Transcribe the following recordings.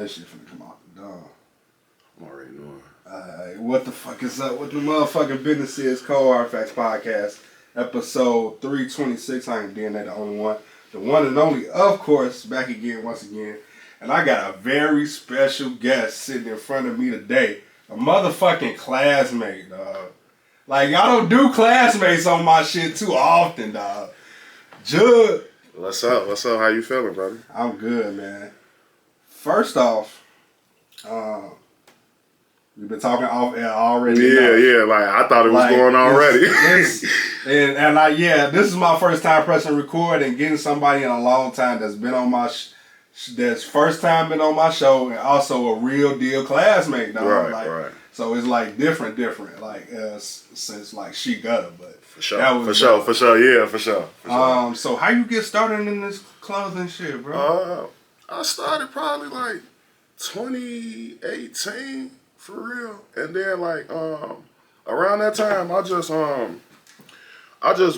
that shit finna come out the dome. I'm already knowing. What the fuck is up with the motherfucking business is Cold Artifacts Podcast, episode 326. I am D.N.A, the only one. The one and only, of course, back again, once again. And I got a very special guest sitting in front of me today. A motherfucking classmate, dog. Like, y'all don't do classmates on my shit too often, dog. Juug. What's up? What's up? How you feeling, brother? I'm good, man. First off, we've been talking off air already. Yeah. Like, I thought it was going already. This is my first time pressing record and getting somebody in a long time that's been on my that's first time been on my show and also a real deal classmate, dog. Right. So it's like different. Like since like she gutter, but for sure. So how you get started in this clothing shit, bro? I started probably like 2018 for real, and then like around that time I just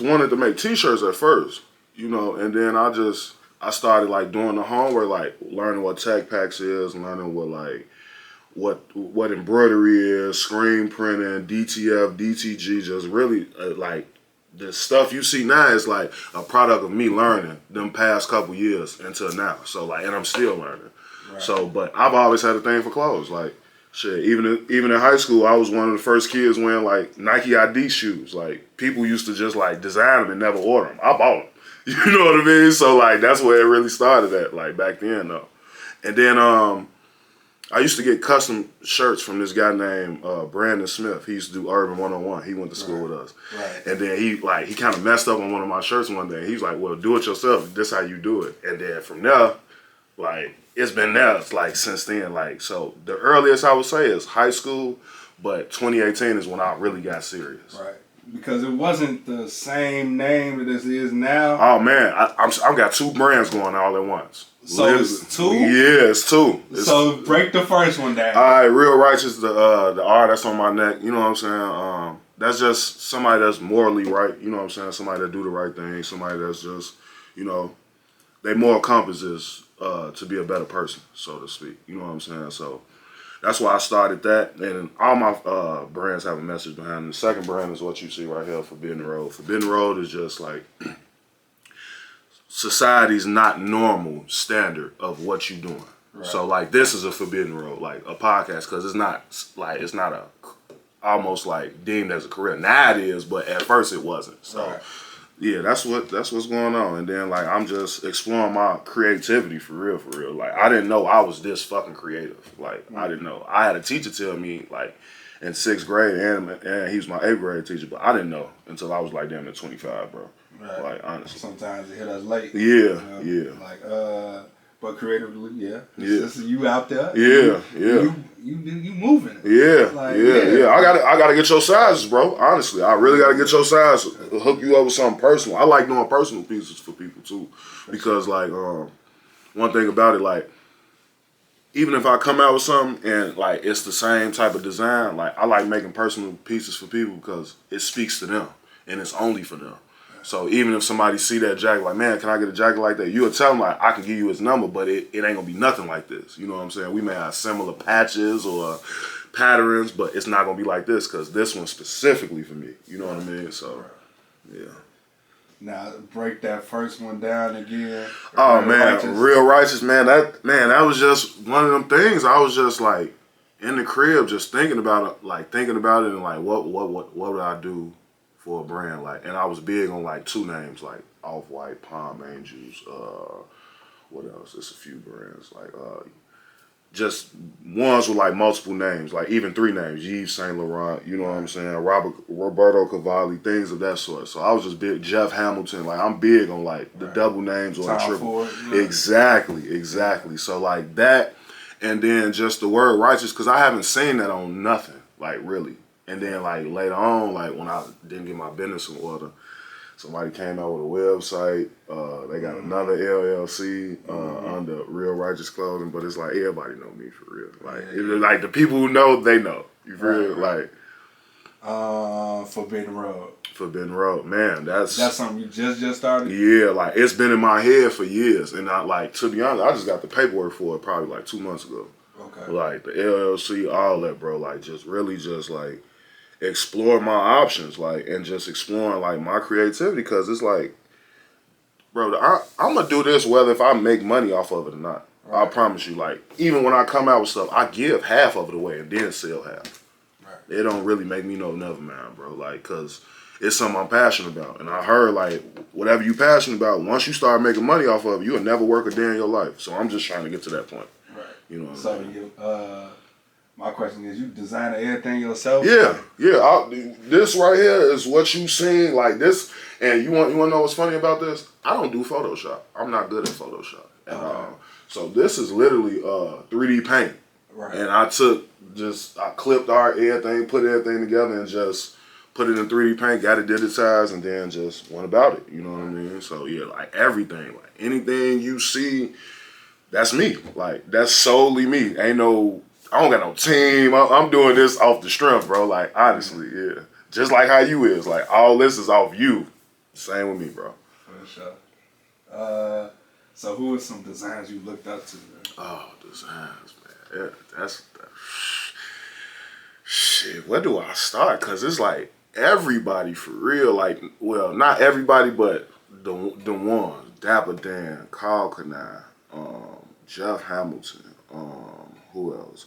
wanted to make t-shirts at first, you know, and then I started like doing the homework, like learning what tech packs is, learning what embroidery is, screen printing, DTF, DTG, just really like the stuff you see now is like a product of me learning them past couple years until now. So like, and I'm still learning. Right. So, but I've always had a thing for clothes. Like shit, even in high school, I was one of the first kids wearing like Nike ID shoes. Like people used to just like design them and never order them. I bought them. You know what I mean? So like that's where it really started at, like back then though. And then I used to get custom shirts from this guy named Brandon Smith. He used to do Urban 101. He went to school with us. Right. And then he kind of messed up on one of my shirts one day. He was like, well, do it yourself. This how you do it. And then from there, like, it's been there like since then. Like, so the earliest I would say is high school, but 2018 is when I really got serious. Right. Because it wasn't the same name that this is now. Oh man, I've got two brands going all at once. So it's two? Yeah, it's two. So break the first one down. All right, Real Righteous, the R that's on my neck. You know what I'm saying? That's just somebody that's morally right. You know what I'm saying? Somebody that do the right thing. Somebody that's just, you know, they moral compass is to be a better person, so to speak. You know what I'm saying? So that's why I started that. And all my brands have a message behind them. The second brand is what you see right here, Forbidden Road. Forbidden Road is just like society's not normal standard of what you doing. Right. So like this is a forbidden road, like a podcast, because it's not a almost like deemed as a career. Now it is, but at first it wasn't. So right. Yeah, that's what's going on. And then like I'm just exploring my creativity for real. Like I didn't know I was this fucking creative. Like I didn't know. I had a teacher tell me like in 6th grade, and he was my 8th grade teacher, but I didn't know until I was like damn near 25, bro. Right. Like honestly, sometimes it hit us late. Yeah. Like, but creatively, this is you out there. Yeah. You moving. Yeah. I gotta get your sizes, bro. Honestly, I really gotta get your size. Hook you up with something personal. I like doing personal pieces for people too, because like one thing about it, like even if I come out with something and like it's the same type of design, like I like making personal pieces for people because it speaks to them and it's only for them. So even if somebody see that jacket, like, man, can I get a jacket like that? You'll tell them, like, I can give you his number, but it ain't going to be nothing like this. You know what I'm saying? We may have similar patches or patterns, but it's not going to be like this because this one's specifically for me. You know what I mean? So, yeah. Now, break that first one down again. Oh, man. Real Righteous, man. That was just one of them things. I was just, like, in the crib just thinking about it and, like, what would I do for a brand, like, and I was big on like two names, like Off-White, Palm Angels, what else? There's a few brands, like just ones with like multiple names, like even 3 names, Yves Saint Laurent, you know what I'm saying, Roberto Cavalli, things of that sort. So I was just big, Jeff Hamilton, like I'm big on like the double names or the triple. Exactly. So like that, and then just the word righteous, because I haven't seen that on nothing, like really. And then, like, later on, like, when I didn't get my business in order, somebody came out with a website. They got another LLC under Real Righteous Clothing, but it's like, everybody know me for real. Like, like the people who know, they know. You feel like... Forbidden Road. Forbidden Road, man, that's something you just started? Yeah, like it's been in my head for years. And I like, to be honest, I just got the paperwork for it probably like 2 months ago. Okay. Like the LLC, all that, bro. Like just really just like explore my options, like, and just exploring like my creativity, because it's like, bro, I'm gonna do this whether if I make money off of it or not. Right. I promise you, like, even when I come out with stuff, I give half of it away and then sell half. Right. It don't really make me no never man, bro. Like, cause it's something I'm passionate about, and I heard like whatever you passionate about, once you start making money off of it, you'll never work a day in your life. So I'm just trying to get to that point. Right. You know. What I mean? My question is, you design everything yourself? Yeah, yeah. This right here is what you seen, like this. And you want to know what's funny about this? I don't do Photoshop. I'm not good at Photoshop at all. So this is literally 3D paint. Right. And I clipped art, everything, put everything together, and just put it in 3D paint, got it digitized, and then just went about it. You know what I mean? So yeah, like everything, like anything you see, that's me. Like that's solely me. I don't got no team. I'm doing this off the strength, bro. Like, honestly, yeah. Just like how you is. Like, all this is off you. Same with me, bro. For sure. So who are some designs you looked up to, man? Oh, designs, man. Yeah, shit, where do I start? Because it's like everybody for real. Like, well, not everybody, but the ones. Dapper Dan, Carl Kanai, Jeff Hamilton, who else?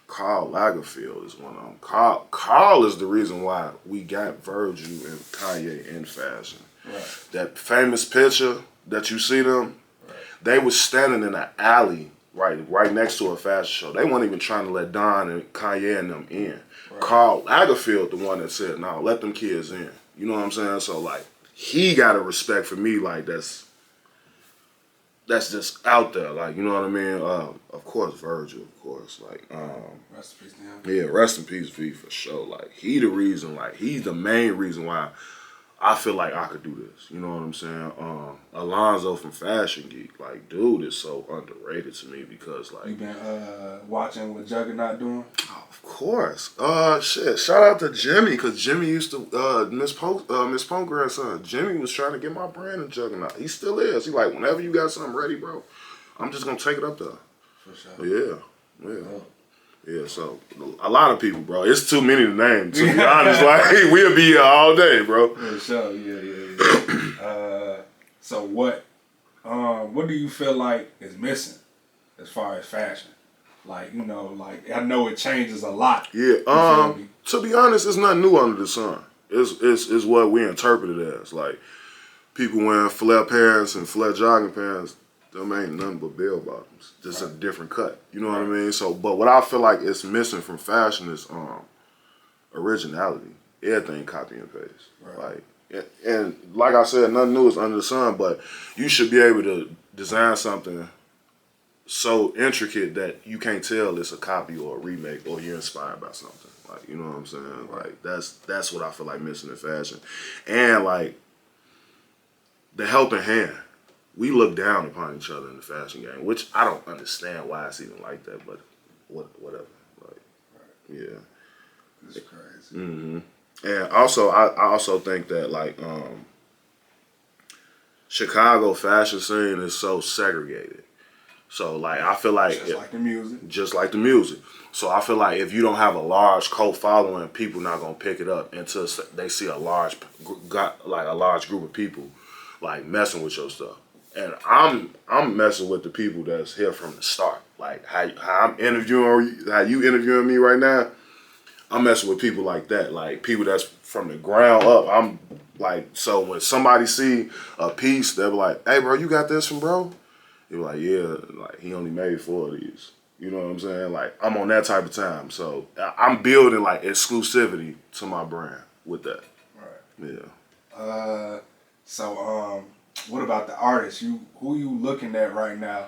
Karl Lagerfeld is one of them. Karl is the reason why we got Virgil and Kanye in fashion. Right. That famous picture that you see them, right. They was standing in an alley right next to a fashion show. They weren't even trying to let Don and Kanye and them in. Right. Karl Lagerfeld, the one that said, "No, let them kids in." You know what I'm saying? So like, he got a respect for me like that's just out there, like, you know what I mean? Of course, Virgil, of course, like, rest in peace to him. Yeah, rest in peace, V, for sure. Like, he's the main reason why I feel like I could do this. You know what I'm saying? Alonzo from Fashion Geek, like, dude is so underrated to me because, like, you been watching what Juggernaut doing? Oh, of course. Shit. Shout out to Jimmy, because Jimmy used to Miss Punk grandson. Jimmy was trying to get my brand in Juggernaut. He still is. He like, whenever you got something ready, bro, I'm just gonna take it up there. For sure. Yeah. Yeah, so a lot of people, bro. It's too many to name, to be honest. Like, we'll be here all day, bro. For sure, yeah. So what do you feel like is missing as far as fashion? Like, you know, like, I know it changes a lot. Yeah, to be honest, it's nothing new under the sun. It's what we interpret it as. Like, people wearing flare pants and flare jogging pants, them ain't nothing but bell bottoms. Just a different cut. You know what I mean? So, but what I feel like is missing from fashion is originality. Everything copy and paste. Right. Like, and like I said, nothing new is under the sun, but you should be able to design something so intricate that you can't tell it's a copy or a remake or you're inspired by something. Like, you know what I'm saying? Like, that's what I feel like missing in fashion. And like, the helping hand. We look down upon each other in the fashion game, which I don't understand why it's even like that, but whatever. Like, yeah. It's crazy. Mm-hmm. And also, I also think that, like, Chicago fashion scene is so segregated. So, like, I feel like... Just like the music. Just like the music. So, I feel like if you don't have a large cult following, people not going to pick it up until they see a large group of people, like, messing with your stuff. And I'm messing with the people that's here from the start. Like, how I'm interviewing, how you interviewing me right now, I'm messing with people like that. Like, people that's from the ground up. I'm like, so when somebody see a piece, they'll be like, "Hey, bro, you got this from bro?" You're like, "Yeah," like, he only made 4 of these. You know what I'm saying? Like, I'm on that type of time. So I'm building, like, exclusivity to my brand with that. Right. Yeah. What about the artists? Who you looking at right now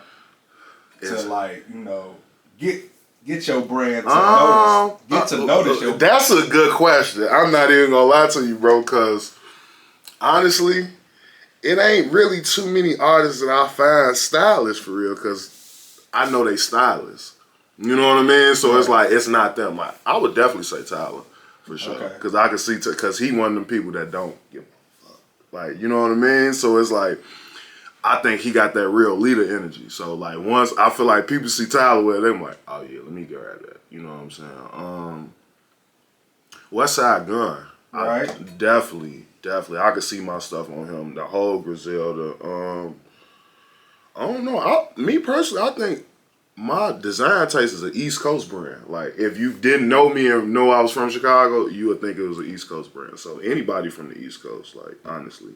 to, like, you know, get your brand to notice? Get to notice your brand. That's a good question. I'm not even gonna lie to you, bro, because honestly, it ain't really too many artists that I find stylish for real, because I know they stylists. You know what I mean? So it's like, it's not them. Like, I would definitely say Tyler, for sure. Okay. Because I can see, because he one of them people that don't give a fuck. Like, you know what I mean? So it's like, I think he got that real leader energy. So like, once I feel like people see Tyler with it, they're like, oh yeah, let me grab that. You know what I'm saying? West Side Gun. Right. Definitely. I could see my stuff on him. The whole Griselda. I don't know. Me personally, I think my design taste is an East Coast brand. Like, if you didn't know me and know I was from Chicago, you would think it was an East Coast brand. So anybody from the East Coast, like, honestly.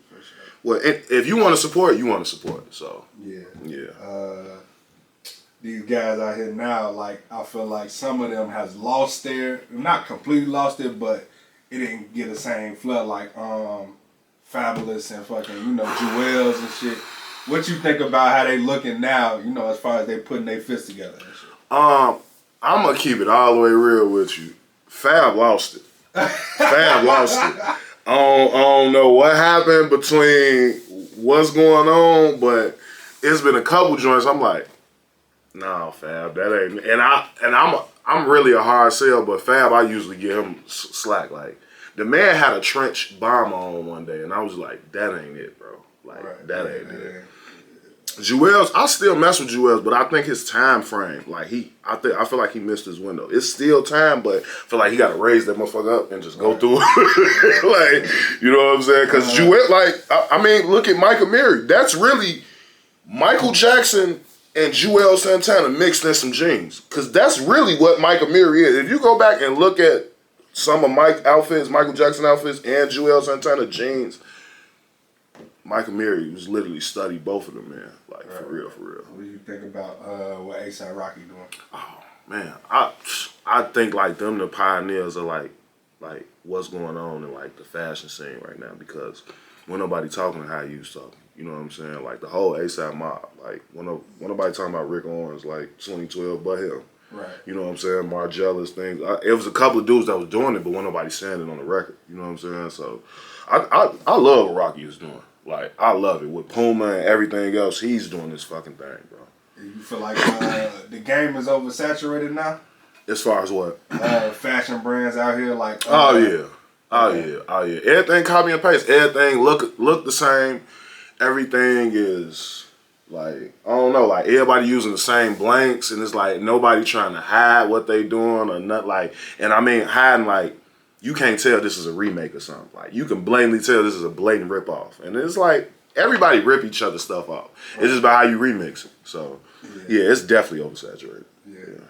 Well, if you want to support, you want to support. So yeah. These guys out here now, like, I feel like some of them has lost not completely lost it, but it didn't get the same flood like Fabulous and fucking, Jewels and shit. What you think about how they looking now, as far as they putting their fists together and shit? I'm gonna keep it all the way real with you. Fab lost it. Fab lost it. I don't know what happened between what's going on, but it's been a couple joints. I'm like, nah, Fab, that ain't. And I'm really a hard sell, but Fab, I usually give him slack. Like, the man had a trench bomb on one day, and I was like, that ain't it, bro. Like, that ain't it. Jewels, I still mess with Jewels, but I think his time frame, like I feel like he missed his window. It's still time, but I feel like he got to raise that motherfucker up and just go through it. Like, you know what I'm saying? Because Jewel, like, I mean, look at Mike Amiri. That's really Michael Jackson and Jewel Santana mixed in some jeans. Because that's really what Mike Amiri is. If you go back and look at some of Michael Jackson outfits and Jewel Santana jeans, Mike Amiri was literally studied both of them, man. Like, for real. What do you think about what A$AP Rocky doing? Oh man, I think like them the pioneers are like what's going on in like the fashion scene right now, because when nobody talking how you was talking. You know what I'm saying? Like the whole A$AP mob. Like when nobody talking about Rick Owens like 2012 but him. Right. You know what I'm saying? Margiella's things. It was a couple of dudes that was doing it, but when nobody saying it on the record. You know what I'm saying? So I love what Rocky is doing. Like, I love it. With Puma and everything else, he's doing this fucking thing, bro. You feel like the game is oversaturated now? As far as what? Fashion brands out here, like... Oh, yeah. Everything copy and paste. Everything look the same. Everything is, like, I don't know, like, everybody using the same blanks, and it's like nobody trying to hide what they doing or not, like... And I mean, hiding, like... You can't tell this is a remake or something. Like, you can blatantly tell this is a blatant rip-off. And it's like, everybody rip each other's stuff off. Right. It's just about how you remix it. So, yeah it's definitely oversaturated. Yeah.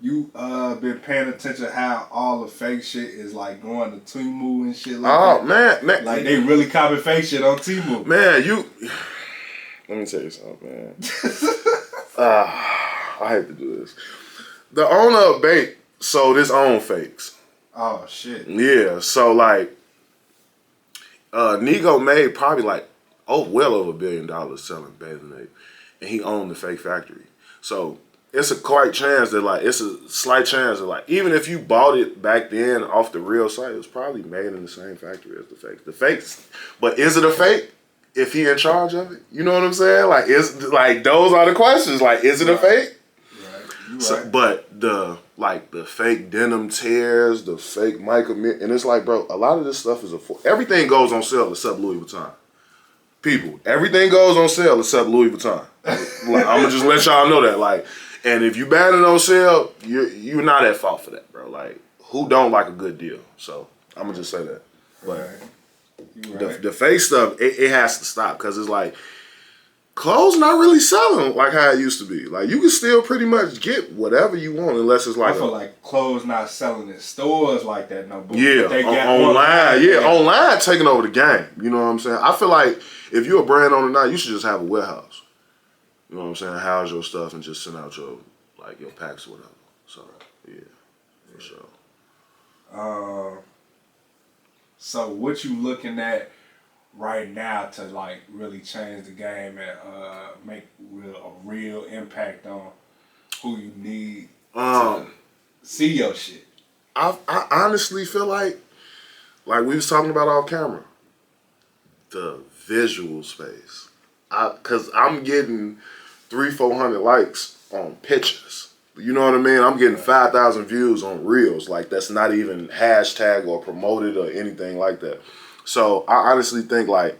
You been paying attention to how all the fake shit is, like, going to Temu and shit like that? Oh, man. Like, they really copy fake shit on Temu. Man, let me tell you something, man. I hate to do this. The owner of Bait sold his own fakes. Oh, shit. Yeah, so, like, Nigo made probably, like, well over $1 billion selling bathing ape. And he owned the fake factory. So, it's a slight chance that, like, even if you bought it back then off the real site, it was probably made in the same factory as the fake. The fakes. But is it a fake if he in charge of it? You know what I'm saying? Like, those are the questions. Like, is it a fake? Right. So, but the fake denim tears, the fake Michael, and it's like, bro, a lot of this stuff is everything goes on sale except Louis Vuitton. People, everything goes on sale except Louis Vuitton. Like, I'm gonna just let y'all know that. Like, and if you ban it on sale, you're not at fault for that, bro. Like, who don't like a good deal? So I'm gonna just say that. But the fake stuff, it has to stop, because it's like, clothes not really selling like how it used to be. Like, you can still pretty much get whatever you want, unless it's like... I feel like clothes not selling in stores like that no more. Yeah, they got online. Yeah, online taking over the game. You know what I'm saying? I feel like if you're a brand owner now, you should just have a warehouse. You know what I'm saying? House your stuff and just send out your packs or whatever. So, yeah, for sure. So what you looking at right now to, like, really change the game and make a real impact on who you need to see your shit? I honestly feel like we was talking about off camera, the visual space. Cause I'm getting 300-400 likes on pictures. You know what I mean? I'm getting 5,000 views on Reels. Like, that's not even hashtag or promoted or anything like that. So I honestly think like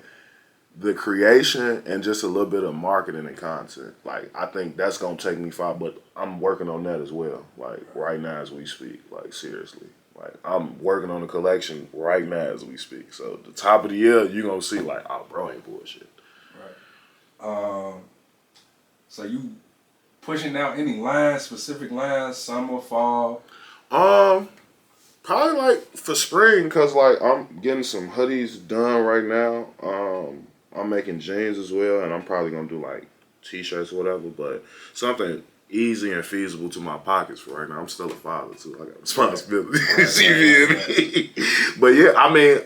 the creation and just a little bit of marketing and content, like I think that's gonna take me far. But I'm working on that as well. Like right now as we speak. Like seriously. Like I'm working on a collection right now as we speak. So the top of the year, you're gonna see like, oh, bro, ain't bullshit. Right. So you pushing out any lines, specific lines, summer, fall? Probably like for spring, cause like I'm getting some hoodies done right now. I'm making jeans as well, and I'm probably gonna do like t-shirts or whatever. But something easy and feasible to my pockets for right now. I'm still a father too. I got responsibilities. You feel me? But yeah, I mean,